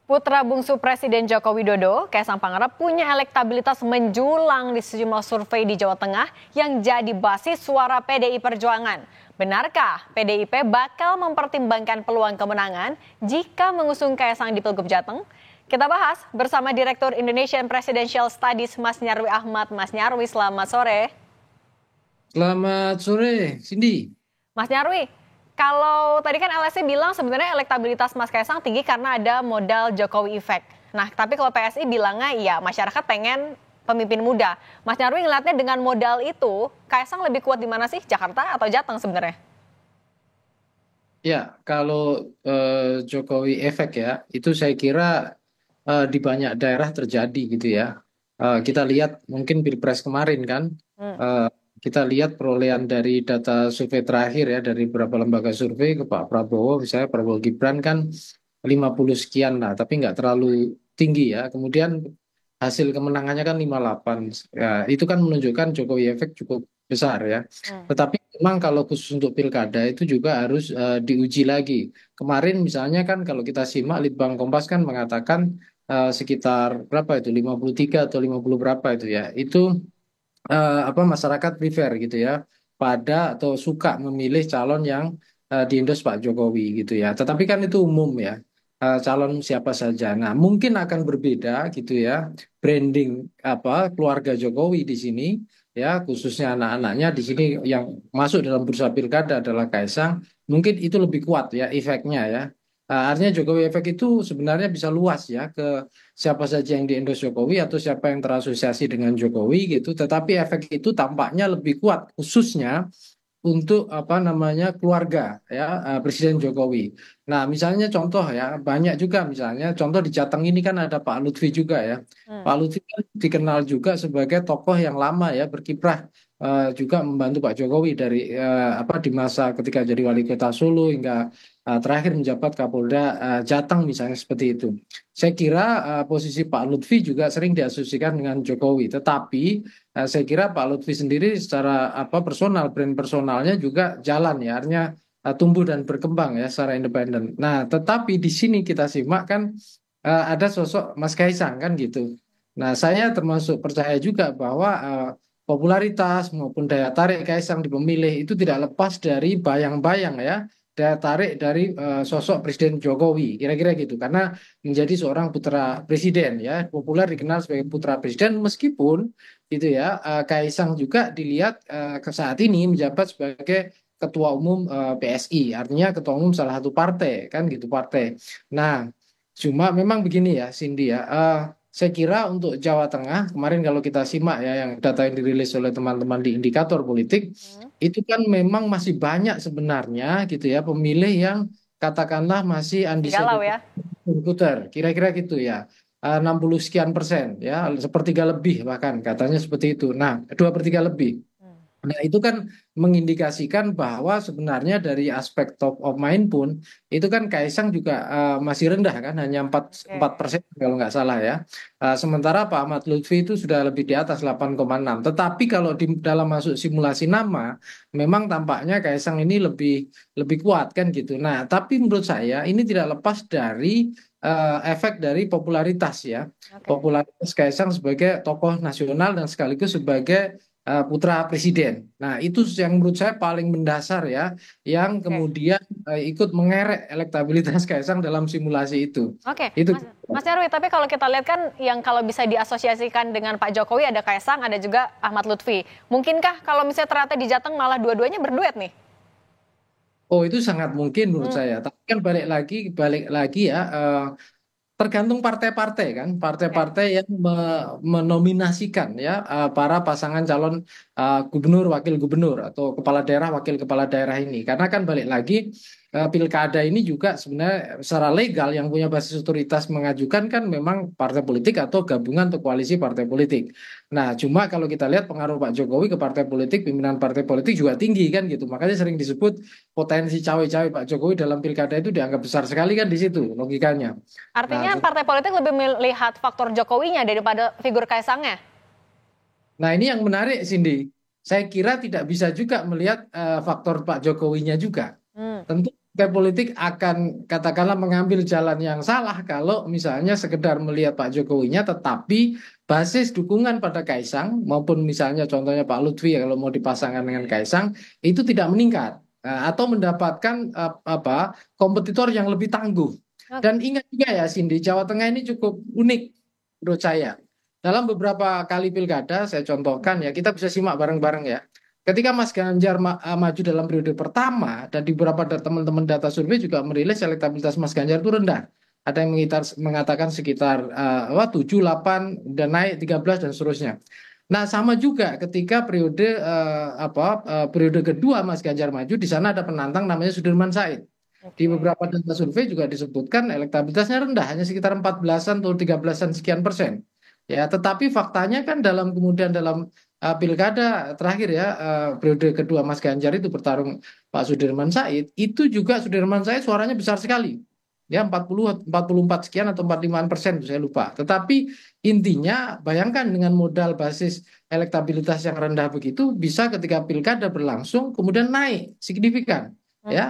Putra bungsu Presiden Joko Widodo, Kaisang Pangarep punya elektabilitas menjulang di sejumlah survei di Jawa Tengah yang jadi basis suara PDI Perjuangan. Benarkah PDIP bakal mempertimbangkan peluang kemenangan jika mengusung Kaisang di Pilgub Jateng? Kita bahas bersama Direktur Indonesian Presidential Studies Mas Nyarwi Ahmad. Mas Nyarwi, selamat sore. Selamat sore, Cindy. Mas Nyarwi, kalau tadi kan LSI bilang sebenarnya elektabilitas Mas Kaisang tinggi karena ada modal Jokowi Effect. Nah, tapi kalau PSI bilangnya ya masyarakat pengen pemimpin muda. Mas Nyarwi ngeliatnya dengan modal itu, Kaisang lebih kuat di mana sih? Jakarta atau Jateng sebenarnya? Ya, kalau Jokowi efek ya, itu saya kira di banyak daerah terjadi gitu ya. Kita lihat mungkin Pilpres kemarin kan, Hmm. eh, kita lihat perolehan dari data survei terakhir ya dari beberapa lembaga survei ke Pak Prabowo, misalnya Prabowo Gibran kan 50 sekian lah, tapi nggak terlalu tinggi ya. Kemudian hasil kemenangannya kan 58. Ya, itu kan menunjukkan Jokowi efek cukup besar ya. Hmm. Tetapi memang kalau khusus untuk pilkada itu juga harus diuji lagi. Kemarin misalnya kan kalau kita simak Litbang Kompas kan mengatakan sekitar berapa itu 53 atau 50 berapa itu ya. Itu apa masyarakat prefer gitu ya pada atau suka memilih calon yang diendorse Pak Jokowi gitu ya. Tetapi kan itu umum ya. Calon siapa saja. Nah, mungkin akan berbeda gitu ya branding apa keluarga Jokowi di sini ya khususnya anak-anaknya di sini yang masuk dalam bursa pilkada adalah Kaisang. Mungkin itu lebih kuat ya efeknya ya. Artinya Jokowi efek itu sebenarnya bisa luas ya ke siapa saja yang di-endorse Jokowi atau siapa yang terasosiasi dengan Jokowi gitu. Tetapi efek itu tampaknya lebih kuat khususnya untuk apa namanya keluarga ya Presiden Jokowi. Nah, misalnya contoh ya banyak juga misalnya contoh di Jateng ini kan ada Pak Lutfi juga ya. Hmm. Pak Lutfi kan dikenal juga sebagai tokoh yang lama ya berkiprah juga membantu Pak Jokowi dari apa di masa ketika jadi wali kota Solo hingga terakhir menjabat Kapolda Jateng misalnya seperti itu. Saya kira posisi Pak Lutfi juga sering diasosiasikan dengan Jokowi, tetapi saya kira Pak Lutfi sendiri secara apa personal, brand personalnya juga jalan ya, artinya tumbuh dan berkembang ya secara independen. Nah, tetapi di sini kita simak kan ada sosok Mas Kaisang kan gitu. Nah, saya termasuk percaya juga bahwa popularitas maupun daya tarik Kaisang di pemilih itu tidak lepas dari bayang-bayang ya, daya tarik dari sosok Presiden Jokowi, kira-kira gitu. Karena menjadi seorang putra presiden ya, populer dikenal sebagai putra presiden meskipun gitu ya. Kaisang juga dilihat ke saat ini menjabat sebagai ketua umum PSI, artinya ketua umum salah satu partai kan gitu partai. Nah, cuma memang begini ya, Cindy ya. Saya kira untuk Jawa Tengah kemarin kalau kita simak ya yang data yang dirilis oleh teman-teman di indikator politik Hmm. itu kan memang masih banyak sebenarnya gitu ya pemilih yang katakanlah masih Masih galau undecided ya? voter, kira-kira gitu ya. 60 sekian persen ya, sepertiga lebih bahkan katanya seperti itu. Nah, dua per tiga lebih. Hmm. Nah, itu kan mengindikasikan bahwa sebenarnya dari aspek top of mind pun itu kan Kaisang juga masih rendah kan, hanya empat Oke. persen kalau nggak salah ya. Sementara Pak Ahmad Lutfi itu sudah lebih di atas 8,6. Tetapi kalau di dalam masuk simulasi nama, memang tampaknya Kaisang ini lebih lebih kuat kan gitu. Nah, tapi menurut saya ini tidak lepas dari efek dari popularitas ya. Oke. Popularitas Kaisang sebagai tokoh nasional dan sekaligus sebagai putra presiden. Nah, itu yang menurut saya paling mendasar ya, yang Oke. kemudian ikut mengerek elektabilitas Kaisang dalam simulasi itu. Oke, Itu. Mas Nyarwi, tapi kalau kita lihat kan yang kalau bisa diasosiasikan dengan Pak Jokowi ada Kaisang, ada juga Ahmad Lutfi. Mungkinkah kalau misalnya ternyata di Jateng malah dua-duanya berduet nih? Oh, itu sangat mungkin menurut Hmm. saya. Tapi kan balik lagi ya. Tergantung partai-partai kan, Oke. partai-partai yang menominasikan ya para pasangan calon gubernur, wakil gubernur atau kepala daerah, wakil kepala daerah ini. Karena kan balik lagi pilkada ini juga sebenarnya secara legal yang punya basis otoritas mengajukan kan memang partai politik atau gabungan atau koalisi partai politik. Nah, cuma kalau kita lihat pengaruh Pak Jokowi ke partai politik, pimpinan partai politik juga tinggi kan gitu. Makanya sering disebut potensi cawe-cawe Pak Jokowi dalam pilkada itu dianggap besar sekali kan di situ logikanya. Nah, Artinya partai politik lebih melihat faktor Jokowinya daripada figur Kaisangnya? nah, ini yang menarik, Cindy. Saya kira tidak bisa juga melihat faktor Pak Jokowinya juga. Hmm. Tentu partai politik akan katakanlah mengambil jalan yang salah kalau misalnya sekedar melihat Pak Jokowinya tetapi basis dukungan pada Kaisang maupun misalnya contohnya Pak Lutfi ya, kalau mau dipasangkan dengan Kaisang itu tidak meningkat. Atau mendapatkan apa kompetitor yang lebih tangguh. Oke. Dan ingat juga ya Cindy, Jawa Tengah ini cukup unik menurut saya. Dalam beberapa kali pilkada, saya contohkan ya, kita bisa simak bareng-bareng ya. Ketika Mas Ganjar maju dalam periode pertama dan di beberapa teman-teman data survei juga merilis elektabilitas Mas Ganjar itu rendah. Ada yang mengatakan sekitar 7, 8 dan naik 13 dan seterusnya. Nah, sama juga ketika periode kedua Mas Ganjar maju di sana ada penantang namanya Sudirman Said. Di Oke. beberapa data survei juga disebutkan elektabilitasnya rendah, hanya sekitar 14-an atau 13-an sekian persen. Ya, tetapi faktanya kan dalam pilkada terakhir ya, periode kedua Mas Ganjar itu bertarung Pak Sudirman Said, itu juga Sudirman Said suaranya besar sekali. Ya, 44 sekian atau 45% saya lupa. Tetapi intinya bayangkan dengan modal basis elektabilitas yang rendah begitu bisa ketika pilkada berlangsung kemudian naik signifikan. Hmm. Ya,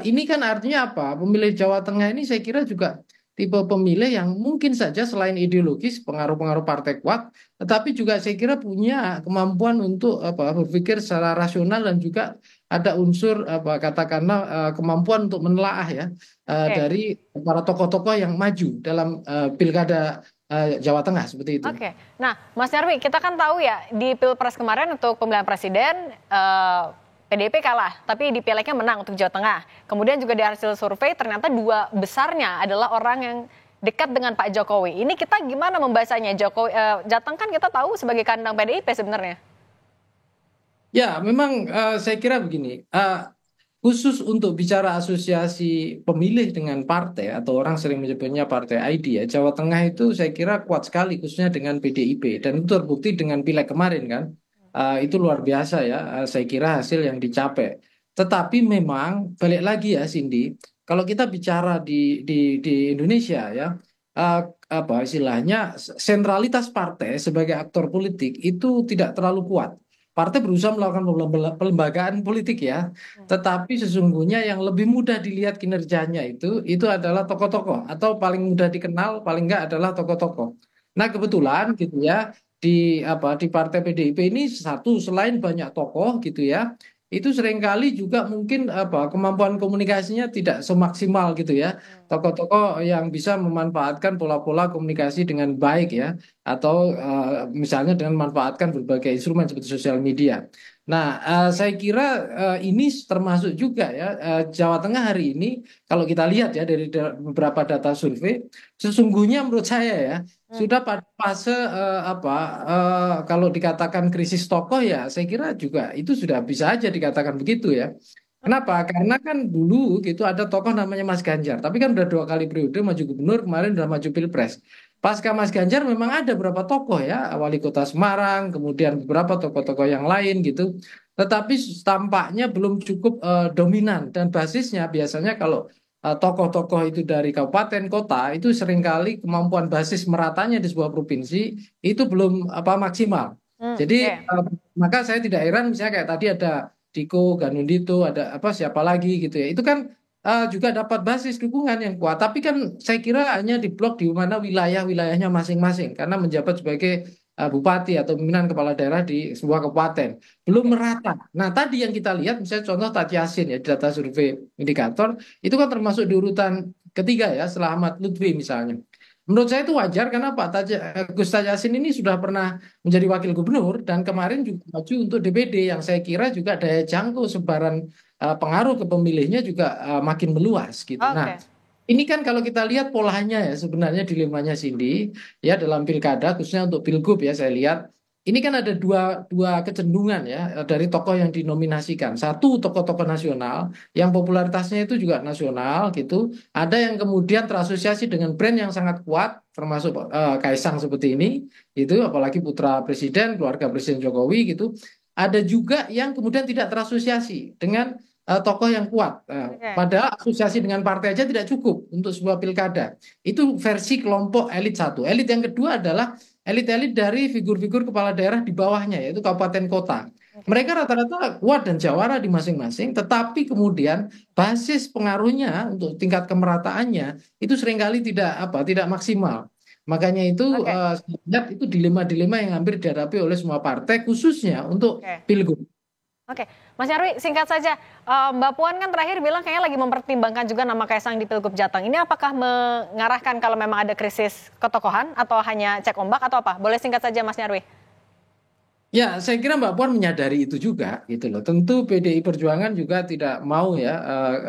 ini kan artinya apa? Pemilih Jawa Tengah ini saya kira juga tipe pemilih yang mungkin saja selain ideologis, pengaruh-pengaruh partai kuat, tetapi juga saya kira punya kemampuan untuk berpikir secara rasional dan juga ada unsur katakanlah kemampuan untuk menelaah ya Oke. dari para tokoh-tokoh yang maju dalam pilkada Jawa Tengah seperti itu. Oke. Nah, Mas Nyarwi, kita kan tahu ya di Pilpres kemarin untuk pemilihan presiden PDIP kalah, tapi di Pilegnya menang untuk Jawa Tengah. Kemudian juga di hasil survei ternyata dua besarnya adalah orang yang dekat dengan Pak Jokowi. Ini kita gimana membacanya? Jokowi Jateng kan kita tahu sebagai kandang PDIP sebenarnya. Ya, memang saya kira begini. Khusus untuk bicara asosiasi pemilih dengan partai atau orang sering menyebutnya partai ID ya, Jawa Tengah itu saya kira kuat sekali khususnya dengan PDIP dan itu terbukti dengan pileg kemarin kan. Itu luar biasa ya, saya kira hasil yang dicapai. Tetapi memang balik lagi ya Cindy, kalau kita bicara di Indonesia ya, eh, apa istilahnya sentralitas partai sebagai aktor politik itu tidak terlalu kuat. Partai berusaha melakukan pelembagaan politik ya, tetapi sesungguhnya yang lebih mudah dilihat kinerjanya itu adalah tokoh-tokoh atau paling mudah dikenal paling enggak adalah tokoh-tokoh. Nah, kebetulan gitu ya di Partai PDIP ini satu selain banyak tokoh gitu ya, itu seringkali juga mungkin kemampuan komunikasinya tidak semaksimal gitu ya. Tokoh-tokoh yang bisa memanfaatkan pola-pola komunikasi dengan baik ya atau misalnya dengan memanfaatkan berbagai instrumen seperti sosial media. Nah, saya kira ini termasuk juga ya Jawa Tengah hari ini kalau kita lihat ya dari beberapa data survei, sesungguhnya menurut saya ya Hmm. sudah pada fase kalau dikatakan krisis tokoh ya saya kira juga itu sudah bisa aja dikatakan begitu ya. Kenapa? Karena kan dulu gitu ada tokoh namanya Mas Ganjar, tapi kan udah 2 kali periode maju gubernur, kemarin udah maju pilpres. Pasca Mas Ganjar memang ada beberapa tokoh ya, wali kota Semarang, kemudian beberapa tokoh-tokoh yang lain gitu. Tetapi tampaknya belum cukup dominan dan basisnya biasanya kalau tokoh-tokoh itu dari kabupaten kota itu seringkali kemampuan basis meratanya di sebuah provinsi itu belum maksimal. Jadi Oke. maka saya tidak heran misalnya kayak tadi ada Diko, Ganundito, ada siapa lagi gitu ya. Itu kan juga dapat basis dukungan yang kuat. Tapi kan saya kira hanya di blok di mana wilayah-wilayahnya masing-masing karena menjabat sebagai bupati atau pimpinan kepala daerah di sebuah kabupaten belum merata. Nah, tadi yang kita lihat misalnya contoh Taj Yassin ya di data survei indikator itu kan termasuk di urutan ketiga ya setelah Ahmad Lutfi misalnya. Menurut saya itu wajar karena Gus Taj Yassin ini sudah pernah menjadi wakil gubernur dan kemarin juga maju untuk DPD yang saya kira juga daya jangkau sebaran pengaruh ke pemilihnya juga makin meluas gitu. Nah, Oke. ini kan kalau kita lihat polanya ya sebenarnya dilemanya Cindy ya dalam pilkada khususnya untuk pilgub ya saya lihat ini kan ada dua kecenderungan ya dari tokoh yang dinominasikan. Satu tokoh-tokoh nasional yang popularitasnya itu juga nasional gitu. Ada yang kemudian terasosiasi dengan brand yang sangat kuat termasuk Kaisang seperti ini itu apalagi putra presiden, keluarga Presiden Jokowi gitu. Ada juga yang kemudian tidak terasosiasi dengan tokoh yang kuat. Oke. Padahal asosiasi dengan partai aja tidak cukup untuk sebuah pilkada. Itu versi kelompok elit satu. Elit yang kedua adalah elit-elit dari figur-figur kepala daerah di bawahnya, yaitu kabupaten kota. Mereka rata-rata kuat dan jawara di masing-masing, tetapi kemudian basis pengaruhnya untuk tingkat kemerataannya itu seringkali tidak maksimal. Makanya itu Oke, saya lihat itu dilema-dilema yang hampir dihadapi oleh semua partai, khususnya untuk oke. pilgub. Oke, Mas Nyarwi, singkat saja, Mbak Puan kan terakhir bilang kayaknya lagi mempertimbangkan juga nama Kaisang di Pilgub Jateng. Ini apakah mengarahkan kalau memang ada krisis ketokohan atau hanya cek ombak atau apa? Boleh singkat saja, Mas Nyarwi. Ya, saya kira Mbak Puan menyadari itu juga, gitu loh. Tentu PDI Perjuangan juga tidak mau ya,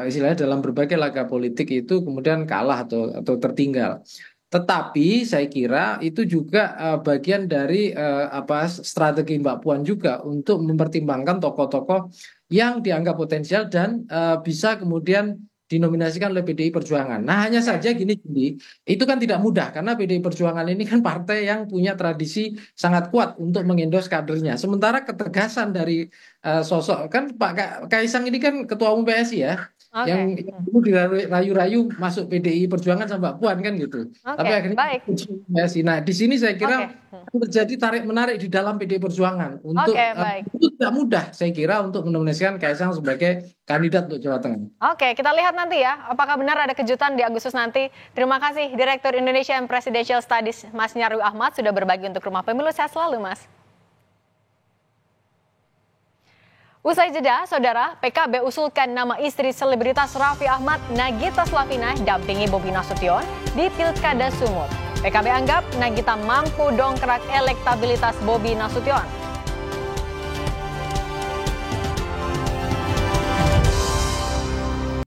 istilahnya dalam berbagai laga politik itu kemudian kalah atau tertinggal. Tetapi saya kira itu juga bagian dari strategi Mbak Puan juga untuk mempertimbangkan tokoh-tokoh yang dianggap potensial dan bisa kemudian dinominasikan oleh PDI Perjuangan. Nah, hanya saja gini, itu kan tidak mudah karena PDI Perjuangan ini kan partai yang punya tradisi sangat kuat untuk mengendos kadernya. Sementara ketegasan dari sosok kan Kaisang ini kan ketua umum PSI ya, Oke, yang dulu dirayu-rayu masuk PDI Perjuangan sama Mbak Puan kan gitu. Tapi oke, akhirnya baik. PSI. Nah, di sini saya Oke, kira terjadi tarik-menarik di dalam PDI Perjuangan oke, untuk baik. itu tidak mudah saya kira untuk menominasikan Kaisang sebagai kandidat untuk Jawa Tengah. Oke, kita lihat nanti ya, apakah benar ada kejutan di Agustus nanti. Terima kasih Direktur Indonesian Presidential Studies, Mas Nyarwi Ahmad, sudah berbagi untuk Rumah Pemilu. Sehat selalu, Mas. Usai jeda, Saudara, PKB usulkan nama istri selebritas Raffi Ahmad, Nagita Slavina, dampingi Bobi Nasution di Pilkada Sumut. PKB anggap Nagita mampu dongkrak elektabilitas Bobi Nasution.